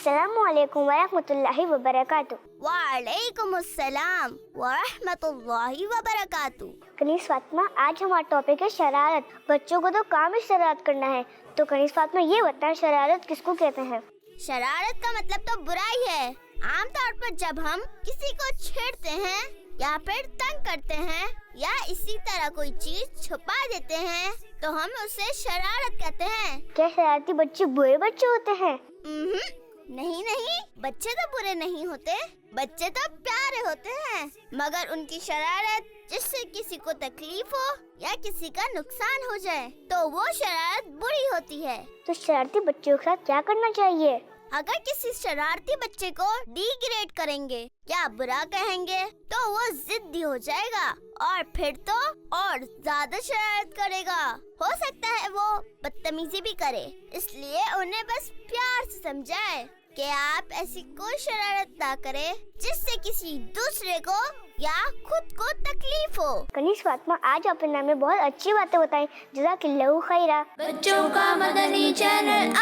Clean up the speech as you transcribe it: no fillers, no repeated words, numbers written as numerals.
السلام علیکم ورحمۃ اللہ وبرکاتہ۔ وعلیکم السلام ورحمۃ اللہ وبرکاتہ۔ کنیز فاطمہ، آج ہمارا ٹاپک ہے شرارت۔ بچوں کو تو کام ہی شرارت کرنا ہے، تو کنیز فاطمہ یہ بتائیں شرارت کس کو کہتے ہیں؟ شرارت کا مطلب تو برائی ہے۔ عام طور پر جب ہم کسی کو چھیڑتے ہیں یا پھر تنگ کرتے ہیں یا اسی طرح کوئی چیز چھپا دیتے ہیں تو ہم اسے شرارت کہتے ہیں۔ کیا شرارتی بچے برے بچے ہوتے ہیں؟ نہیں، بچے تو برے نہیں ہوتے، بچے تو پیارے ہوتے ہیں، مگر ان کی شرارت جس سے کسی کو تکلیف ہو یا کسی کا نقصان ہو جائے تو وہ شرارت بری ہوتی ہے۔ تو شرارتی بچوں کے ساتھ کیا کرنا چاہیے؟ اگر کسی شرارتی بچے کو ڈی گریڈ کریں گے یا برا کہیں گے تو وہ ضدی ہو جائے گا اور پھر تو اور زیادہ شرارت کرے گا۔ ہو سکتا ہے وہ بدتمیزی بھی کرے، اس لیے انہیں بس پیار سے سمجھائے کہ آپ ایسی کوئی شرارت نہ کریں جس سے کسی دوسرے کو یا خود کو تکلیف ہو۔ کنیز فاطمہ، آج آپ نے ہمیں بہت اچھی باتیں بتائیں، جزاک اللہ خیرہ۔ بچوں کا مدنی چینل